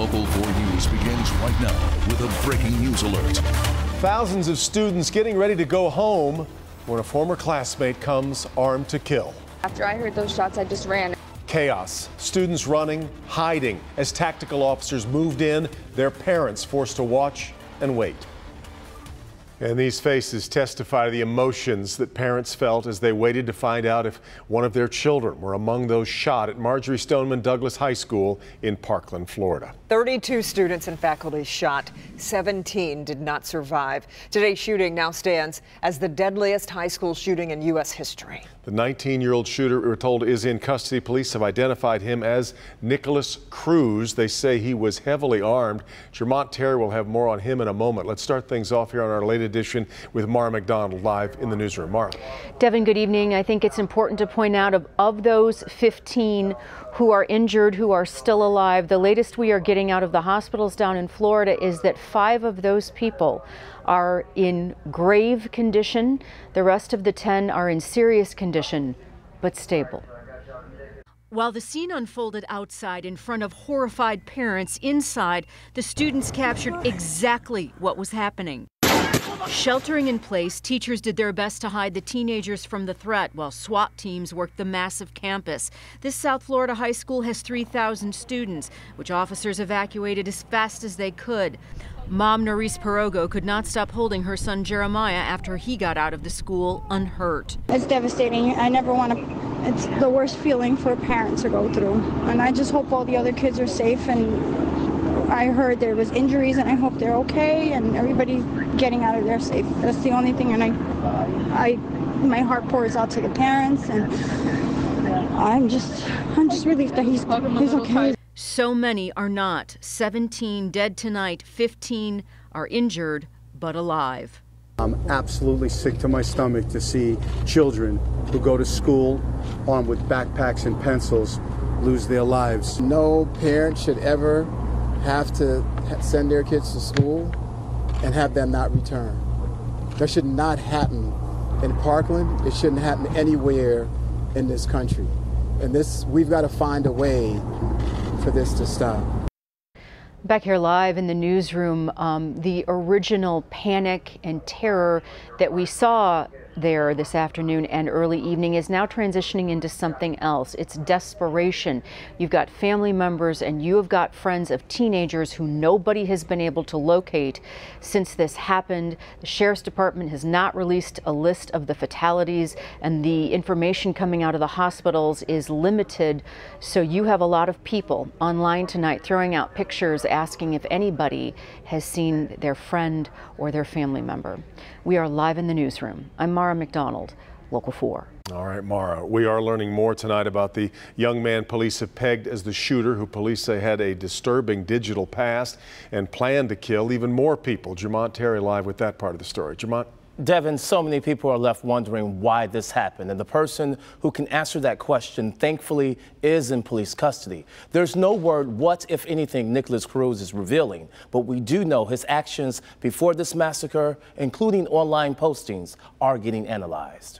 Local 4 News begins right now with a breaking news alert. Thousands of students getting ready to go home when a former classmate comes armed to kill. After I heard those shots, I just ran. Chaos. Students running, hiding. As tactical officers moved in, their parents forced to watch and wait. And these faces testify to the emotions that parents felt as they waited to find out if one of their children were among those shot at Marjory Stoneman Douglas High School in Parkland, Florida. 32 students and faculty shot. 17 did not survive. Today's shooting now stands as the deadliest high school shooting in U.S. history. The 19-year-old shooter, we're told, is in custody. Police have identified him as Nikolas Cruz. They say he was heavily armed. Jermont Terry will have more on him in a moment. Let's start things off here on our late edition with Mara McDonald live in the newsroom. Mara. Devin, good evening. I think it's important to point out of those 15 who are injured, who are still alive, the latest we are getting out of the hospitals down in Florida is that 5 of those people are in grave condition. The rest of the 10 are in serious condition, but stable. While the scene unfolded outside in front of horrified parents, inside, the students captured exactly what was happening. Sheltering in place, teachers did their best to hide the teenagers from the threat while SWAT teams worked the massive campus. This South Florida high school has 3,000 students, which officers evacuated as fast as they could. Mom Nerys Perogo could not stop holding her son Jeremiah after he got out of the school unhurt. It's devastating. I never want to, it's the worst feeling for parents to go through. And I just hope all the other kids are safe, and I heard there was injuries, and I hope they're okay and everybody's getting out of there safe. That's the only thing, and my heart pours out to the parents, and I'm just relieved that he's okay. So many are not. 17 dead tonight, 15 are injured but alive. I'm absolutely sick to my stomach to see children who go to school armed with backpacks and pencils lose their lives. No parent should ever have to send their kids to school and have them not return. That should not happen in Parkland. It shouldn't happen anywhere in this country. And we've got to find a way for this to stop. Back here live in the newsroom, the original panic and terror that we saw there this afternoon and early evening is now transitioning into something else. It's desperation. You've got family members and you have got friends of teenagers who nobody has been able to locate since this happened. The Sheriff's Department has not released a list of the fatalities, and the information coming out of the hospitals is limited. So you have a lot of people online tonight throwing out pictures asking if anybody has seen their friend or their family member. We are live in the newsroom. I'm Mara McDonald, Local 4. All right, Mara, we are learning more tonight about the young man police have pegged as the shooter, who police say had a disturbing digital past and planned to kill even more people. Jermont Terry live with that part of the story. Jermont. Devin, so many people are left wondering why this happened, and the person who can answer that question, thankfully, is in police custody. There's no word what, if anything, Nikolas Cruz is revealing, but we do know his actions before this massacre, including online postings, are getting analyzed.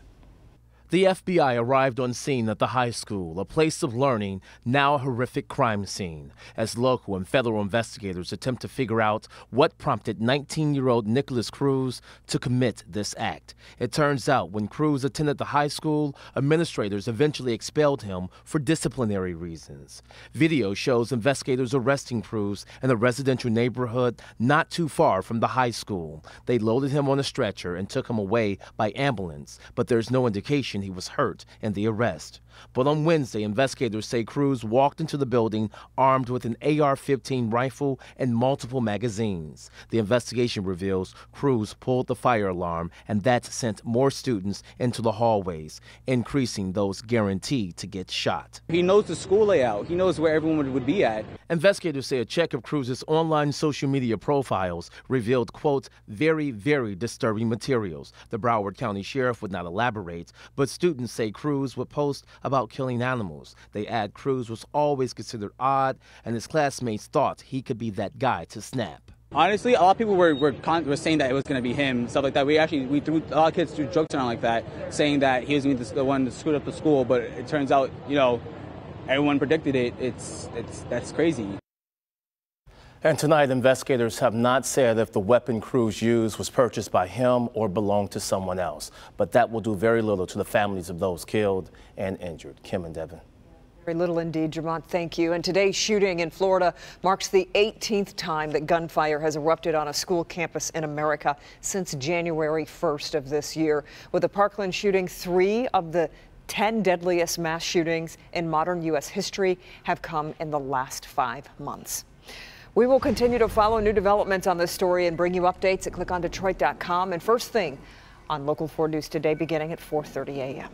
The FBI arrived on scene at the high school, a place of learning, now a horrific crime scene, as local and federal investigators attempt to figure out what prompted 19-year-old Nikolas Cruz to commit this act. It turns out when Cruz attended the high school, administrators eventually expelled him for disciplinary reasons. Video shows investigators arresting Cruz in a residential neighborhood not too far from the high school. They loaded him on a stretcher and took him away by ambulance, but there's no indication he was hurt in the arrest. But on Wednesday, investigators say Cruz walked into the building armed with an AR-15 rifle and multiple magazines. The investigation reveals Cruz pulled the fire alarm, and that sent more students into the hallways, increasing those guaranteed to get shot. He knows the school layout. He knows where everyone would be at. Investigators say a check of Cruz's online social media profiles revealed, quote, very, very disturbing materials. The Broward County Sheriff would not elaborate, but students say Cruz would post about killing animals. They add Cruz was always considered odd, and his classmates thought he could be that guy to snap. Honestly, a lot of people were saying that it was going to be him, stuff like that. We threw a lot of kids threw jokes around like that, saying that he was going to be the one to screw up the school. But it turns out, everyone predicted it. That's crazy. And tonight, investigators have not said if the weapon Cruz used was purchased by him or belonged to someone else. But that will do very little to the families of those killed and injured. Kim and Devin. Very little indeed, Jermont. Thank you. And today's shooting in Florida marks the 18th time that gunfire has erupted on a school campus in America since January 1st of this year. With the Parkland shooting, 3 of the 10 deadliest mass shootings in modern U.S. history have come in the last 5 months. We will continue to follow new developments on this story and bring you updates at clickondetroit.com. And first thing on Local 4 News Today, beginning at 4:30 a.m.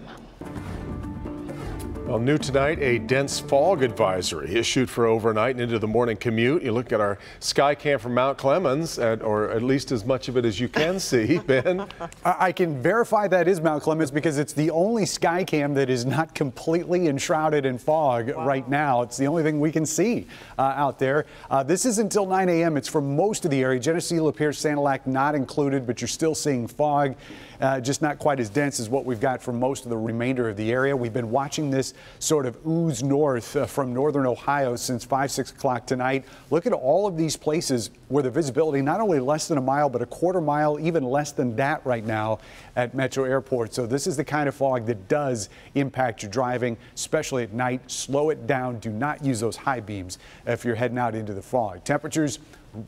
Well, new tonight, a dense fog advisory issued for overnight and into the morning commute. You look at our sky cam from Mount Clemens, or at least as much of it as you can see, Ben. I can verify that is Mount Clemens because it's the only sky cam that is not completely enshrouded in fog right now. It's the only thing we can see out there. This is until 9 a.m. It's for most of the area. Geneseo, Lapeer, Sanilac not included, but you're still seeing fog. Just not quite as dense as what we've got for most of the remainder of the area. We've been watching this sort of ooze north from northern Ohio since 5-6 o'clock tonight. Look at all of these places where the visibility not only less than a mile, but a quarter mile, even less than that right now at Metro Airport. So this is the kind of fog that does impact your driving, especially at night. Slow it down. Do not use those high beams if you're heading out into the fog. Temperatures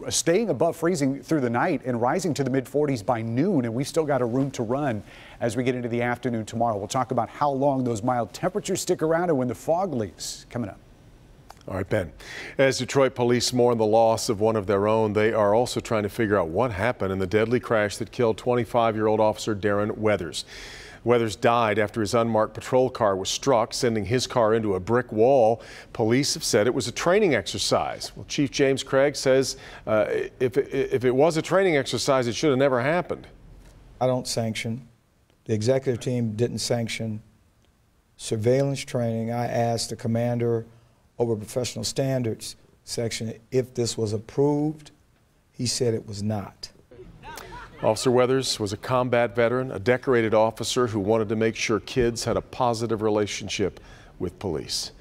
staying above freezing through the night and rising to the mid-40s by noon, and we've still got a room to run as we get into the afternoon tomorrow. We'll talk about how long those mild temperatures stick around and when the fog leaves coming up. All right, Ben. As Detroit police mourn the loss of one of their own, they are also trying to figure out what happened in the deadly crash that killed 25-year-old officer Darren Weathers. Weathers died after his unmarked patrol car was struck, sending his car into a brick wall. Police have said it was a training exercise. Well, Chief James Craig says if it was a training exercise, it should have never happened. I don't sanction. The executive team didn't sanction surveillance training. I asked the commander over professional standards section if this was approved. He said it was not. Officer Weathers was a combat veteran, a decorated officer who wanted to make sure kids had a positive relationship with police.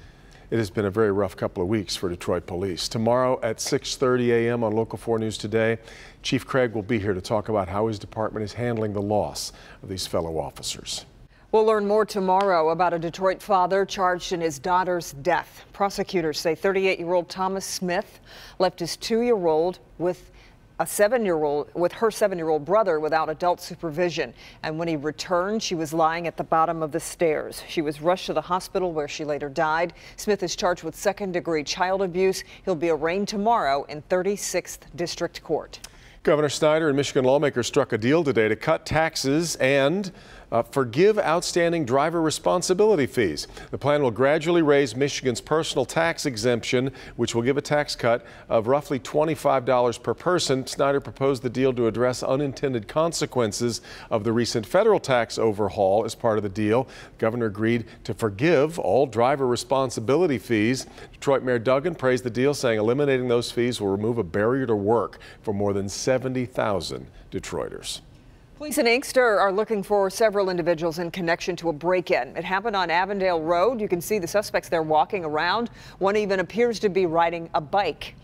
It has been a very rough couple of weeks for Detroit police. Tomorrow at 6:30 a.m. on Local 4 News Today, Chief Craig will be here to talk about how his department is handling the loss of these fellow officers. We'll learn more tomorrow about a Detroit father charged in his daughter's death. Prosecutors say 38-year-old Thomas Smith left his 2-year-old with her 7-year-old brother without adult supervision. And when he returned, she was lying at the bottom of the stairs. She was rushed to the hospital where she later died. Smith is charged with second-degree child abuse. He'll be arraigned tomorrow in 36th District Court. Governor Snyder and Michigan lawmakers struck a deal today to cut taxes and forgive outstanding driver responsibility fees. The plan will gradually raise Michigan's personal tax exemption, which will give a tax cut of roughly $25 per person. Snyder proposed the deal to address unintended consequences of the recent federal tax overhaul. As part of the deal, the governor agreed to forgive all driver responsibility fees. Detroit Mayor Duggan praised the deal, saying eliminating those fees will remove a barrier to work for more than 70,000 Detroiters. Police in Inkster are looking for several individuals in connection to a break-in. It happened on Avondale Road. You can see the suspects there walking around. One even appears to be riding a bike.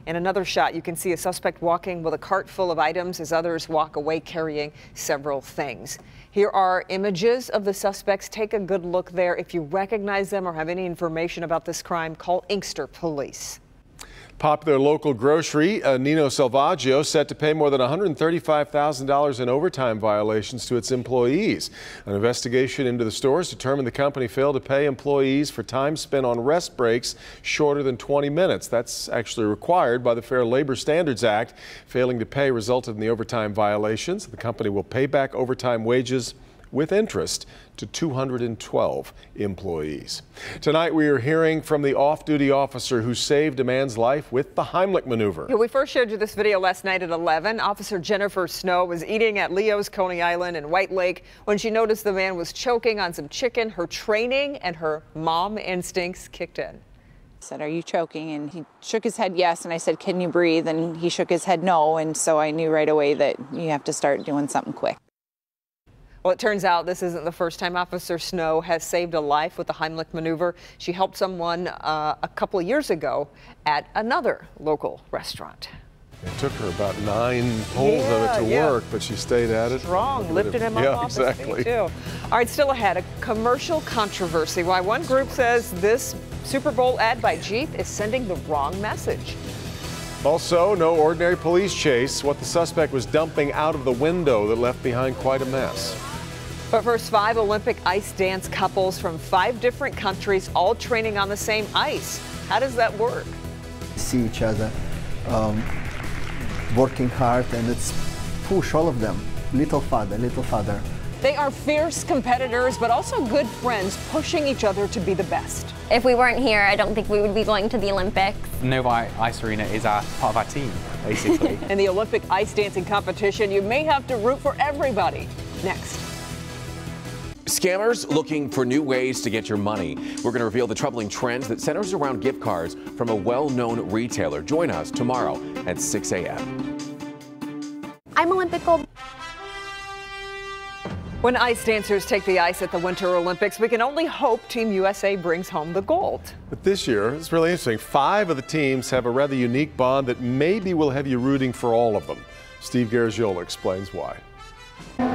In another shot, you can see a suspect walking with a cart full of items as others walk away carrying several things. Here are images of the suspects. Take a good look there. If you recognize them or have any information about this crime, call Inkster Police. Popular local grocery, Nino Salvaggio, set to pay more than $135,000 in overtime violations to its employees. An investigation into the stores determined the company failed to pay employees for time spent on rest breaks shorter than 20 minutes. That's actually required by the Fair Labor Standards Act. Failing to pay resulted in the overtime violations. The company will pay back overtime wages with interest to 212 employees. Tonight we are hearing from the off-duty officer who saved a man's life with the Heimlich maneuver. Yeah, we first showed you this video last night at 11. Officer Jennifer Snow was eating at Leo's Coney Island in White Lake when she noticed the man was choking on some chicken. Her training and her mom instincts kicked in. I said, "Are you choking?" And he shook his head yes, and I said, "Can you breathe?" And he shook his head no, and so I knew right away that you have to start doing something quick. Well, it turns out this isn't the first time Officer Snow has saved a life with the Heimlich maneuver. She helped someone a couple of years ago at another local restaurant. It took her about 9 pulls of it to work, but she stayed at it. Strong, lifted him up off his feet, too. All right, still ahead, a commercial controversy. Why one group says this Super Bowl ad by Jeep is sending the wrong message. Also, no ordinary police chase. What the suspect was dumping out of the window that left behind quite a mess. But first, 5 Olympic ice dance couples from 5 different countries, all training on the same ice. How does that work? See each other working hard, and it's push all of them, little father, little father. They are fierce competitors, but also good friends, pushing each other to be the best. If we weren't here, I don't think we would be going to the Olympics. Novi Ice Arena is part of our team, basically. In the Olympic ice dancing competition, you may have to root for everybody. Next. Scammers looking for new ways to get your money. We're going to reveal the troubling trends that centers around gift cards from a well-known retailer. Join us tomorrow at 6 a.m. I'm Olympic gold. When ice dancers take the ice at the Winter Olympics, we can only hope Team USA brings home the gold. But this year, it's really interesting. 5 of the teams have a rather unique bond that maybe will have you rooting for all of them. Steve Garagiola explains why.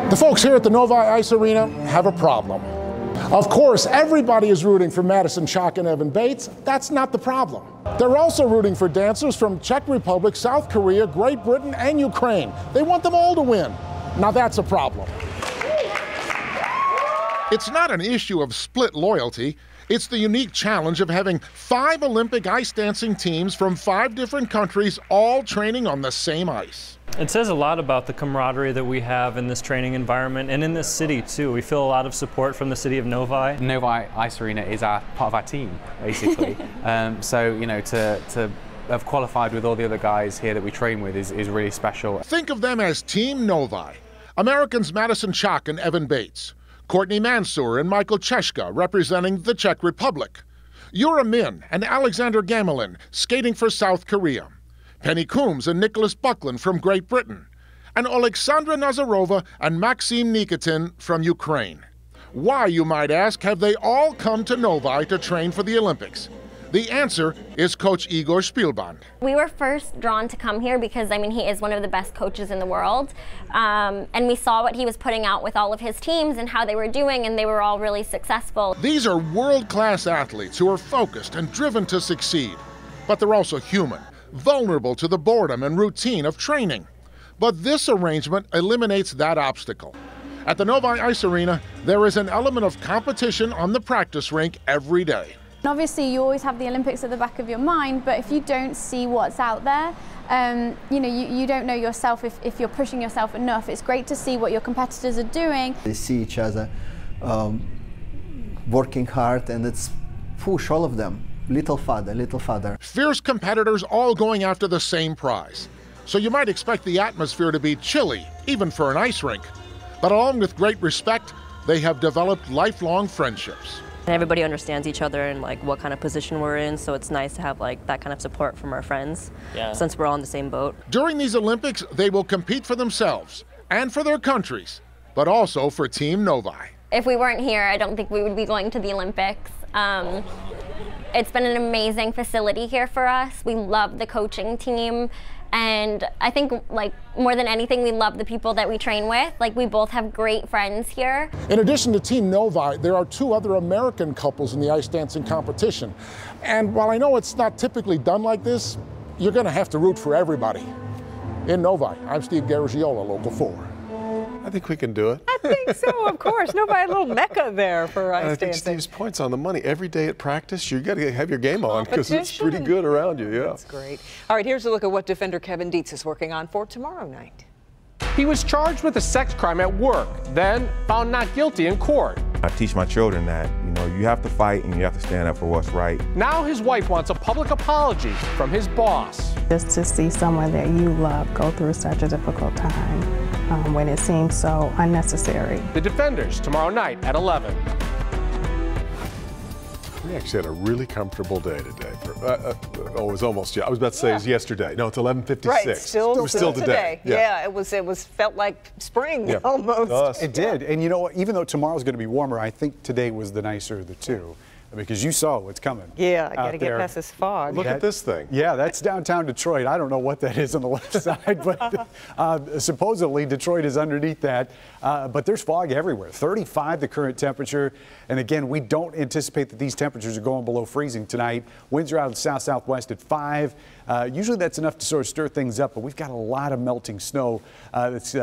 The folks here at the Novi Ice Arena have a problem. Of course, everybody is rooting for Madison Chock and Evan Bates. That's not the problem. They're also rooting for dancers from Czech Republic, South Korea, Great Britain, and Ukraine. They want them all to win. Now that's a problem. It's not an issue of split loyalty. It's the unique challenge of having 5 Olympic ice dancing teams from 5 different countries all training on the same ice. It says a lot about the camaraderie that we have in this training environment and in this city too. We feel a lot of support from the city of Novi. Novi Ice Arena is part of our team, basically. So, you know, to have qualified with all the other guys here that we train with is really special. Think of them as Team Novi. Americans Madison Chock and Evan Bates. Courtney Mansour and Michael Cheshka representing the Czech Republic. Yura Min and Alexander Gamelin skating for South Korea. Penny Coombs and Nicholas Buckland from Great Britain. And Alexandra Nazarova and Maxim Nikitin from Ukraine. Why, you might ask, have they all come to Novi to train for the Olympics? The answer is Coach Igor Spielband. We were first drawn to come here because, I mean, he is one of the best coaches in the world. And we saw what he was putting out with all of his teams and how they were doing, and they were all really successful. These are world-class athletes who are focused and driven to succeed. But they're also human, vulnerable to the boredom and routine of training. But this arrangement eliminates that obstacle. At the Novi Ice Arena, there is an element of competition on the practice rink every day. Obviously, you always have the Olympics at the back of your mind, but if you don't see what's out there, you know, you don't know yourself if you're pushing yourself enough. It's great to see what your competitors are doing. They see each other working hard, and it's push all of them, little father, little father. Fierce competitors all going after the same prize. So you might expect the atmosphere to be chilly, even for an ice rink. But along with great respect, they have developed lifelong friendships. Everybody understands each other and like what kind of position we're in, so it's nice to have like that kind of support from our friends, since we're all in the same boat. During these Olympics, they will compete for themselves and for their countries, but also for Team Novi. If we weren't here, I don't think we would be going to the Olympics. It's been an amazing facility here for us. We love the coaching team. And I think, like, more than anything, we love the people that we train with. Like, we both have great friends here. In addition to Team Novi, there are 2 other American couples in the ice dancing competition. And while I know it's not typically done like this, you're going to have to root for everybody. In Novi, I'm Steve Garagiola, Local 4. I think we can do it. I think so, of course. Novi, a little mecca there for ice dancing. I think Steve's point's on the money. Every day at practice, you got to have your game on because it's pretty good around you. Yeah. That's great. All right, here's a look at what defender Kevin Dietz is working on for tomorrow night. He was charged with a sex crime at work, then found not guilty in court. I teach my children that, you know, you have to fight and you have to stand up for what's right. Now his wife wants a public apology from his boss. Just to see someone that you love go through such a difficult time when it seems so unnecessary. The Defenders tomorrow night at 11. We actually had a really comfortable day today. it was almost, yeah. I was about to say it was yesterday. No, it's 11:56. Right, still today. Yeah, it was felt like spring almost. It did. And you know what? Even though tomorrow's going to be warmer, I think today was the nicer of the two. Because you saw what's coming. Yeah, I got to get past this fog. Look at this thing. Yeah, that's downtown Detroit. I don't know what that is on the left side, but supposedly Detroit is underneath that. But there's fog everywhere. 35 the current temperature. And again, we don't anticipate that these temperatures are going below freezing tonight. Winds are out of the south-southwest at 5. Usually that's enough to sort of stir things up, but we've got a lot of melting snow that's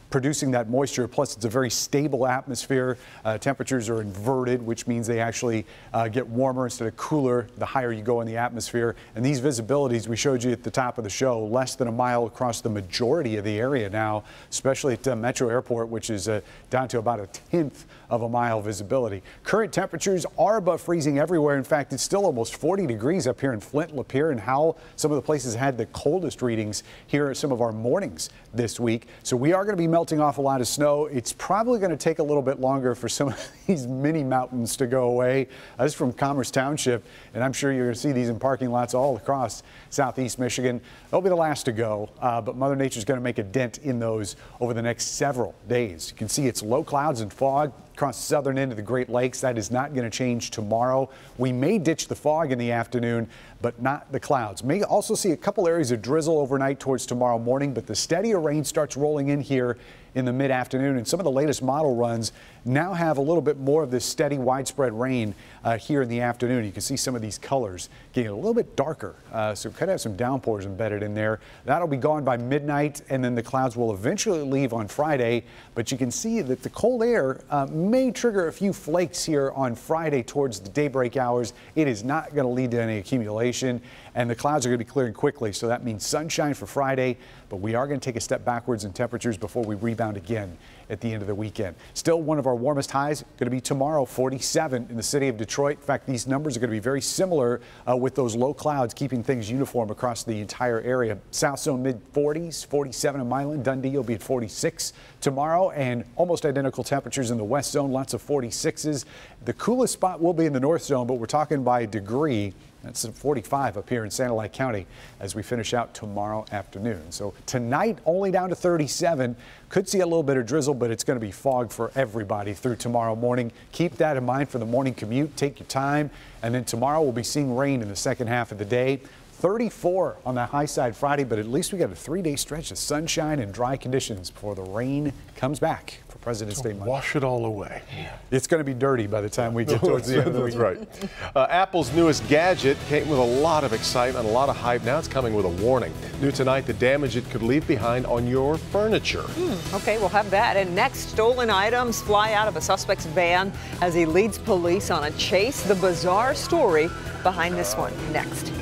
producing that moisture. Plus, it's a very stable atmosphere. Temperatures are inverted, which means they actually get warmer instead of cooler the higher you go in the atmosphere. And these visibilities we showed you at the top of the show, less than a mile across the majority of the area now, especially at Metro Airport, which is down to about 1/10 of a mile visibility. Current temperatures are above freezing everywhere. In fact, it's still almost 40 degrees up here in Flint, Lapeer, and Howell. Some of the places had the coldest readings here at some of our mornings this week. So we are going to be melting off a lot of snow. It's probably going to take a little bit longer for some of these mini mountains to go away. This is from Commerce Township, and I'm sure you're going to see these in parking lots all across southeast Michigan. They'll be the last to go, but Mother Nature's going to make a dent in those over the next several days. You can see it's low clouds and fog across the southern end of the Great Lakes. That is not going to change tomorrow. We may ditch the fog in the afternoon, but not the clouds. May also see a couple areas of drizzle overnight towards tomorrow morning, but the steadier rain starts rolling in here in the mid-afternoon, and some of the latest model runs now have a little bit more of this steady widespread rain here in the afternoon. You can see some of these colors getting a little bit darker, so could have some downpours embedded in there. That'll be gone by midnight, and then the clouds will eventually leave on Friday, but you can see that the cold air may trigger a few flakes here on Friday towards the daybreak hours. It is not going to lead to any accumulation, and the clouds are going to be clearing quickly, so that means sunshine for Friday, but we are going to take a step backwards in temperatures before we rebound again at the end of the weekend. Still one of our warmest highs going to be tomorrow, 47 in the city of Detroit. In fact, these numbers are going to be very similar with those low clouds keeping things uniform across the entire area. South zone mid-40s, 47 in Milan. Dundee will be at 46 tomorrow, and almost identical temperatures in the west zone, lots of 46s. The coolest spot will be in the north zone, but we're talking by degree. That's 45 up here in Sanilac County as we finish out tomorrow afternoon. So tonight only down to 37. Could see a little bit of drizzle, but it's going to be fog for everybody through tomorrow morning. Keep that in mind for the morning commute. Take your time. And then tomorrow we'll be seeing rain in the second half of the day. 34 on the high side Friday, but at least we got a 3-day stretch of sunshine and dry conditions before the rain comes back for President's Day Monday. Wash it all away. Yeah. It's going to be dirty by the time we get towards the end of the week. That's right. Apple's newest gadget came with a lot of excitement, a lot of hype. Now it's coming with a warning. New tonight, the damage it could leave behind on your furniture. Okay, we'll have that. And next, stolen items fly out of a suspect's van as he leads police on a chase. The bizarre story behind this one next.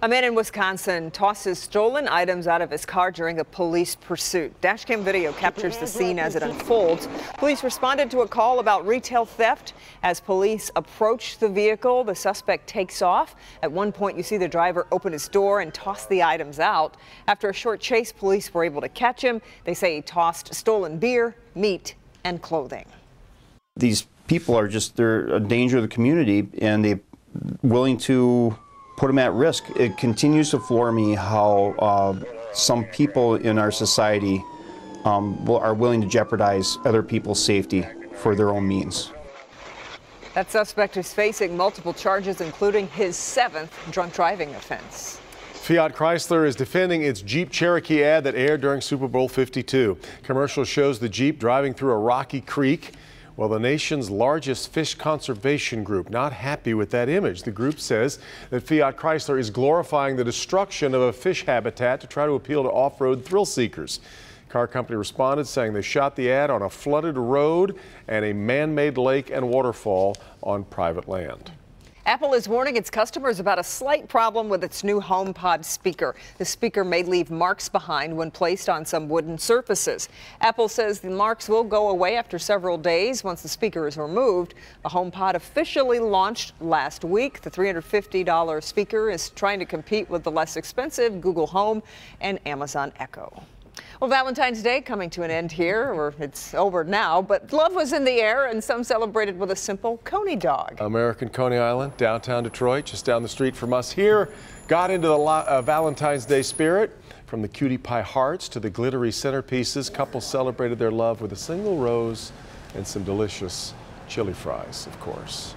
A man in Wisconsin tosses stolen items out of his car during a police pursuit. Dashcam video captures the scene as it unfolds. Police responded to a call about retail theft. As police approach the vehicle, the suspect takes off. At one point, you see the driver open his door and toss the items out. After a short chase, police were able to catch him. They say he tossed stolen beer, meat, and clothing. These people are they're a danger to the community, and they're willing to put them at risk. It continues to floor me how some people in our society are willing to jeopardize other people's safety for their own means. That suspect is facing multiple charges, including his 7th drunk driving offense. Fiat Chrysler is defending its Jeep Cherokee ad that aired during Super Bowl 52. Commercial shows the Jeep driving through a rocky creek. Well, the nation's largest fish conservation group not happy with that image. The group says that Fiat Chrysler is glorifying the destruction of a fish habitat to try to appeal to off-road thrill seekers. Car company responded saying they shot the ad on a flooded road and a man-made lake and waterfall on private land. Apple is warning its customers about a slight problem with its new HomePod speaker. The speaker may leave marks behind when placed on some wooden surfaces. Apple says the marks will go away after several days once the speaker is removed. The HomePod officially launched last week. The $350 speaker is trying to compete with the less expensive Google Home and Amazon Echo. Well, Valentine's Day coming to an end here, or it's over now, but love was in the air and some celebrated with a simple Coney dog. American Coney Island, downtown Detroit, just down the street from us here, got into the Valentine's Day spirit. From the cutie pie hearts to the glittery centerpieces, couples celebrated their love with a single rose and some delicious chili fries, of course.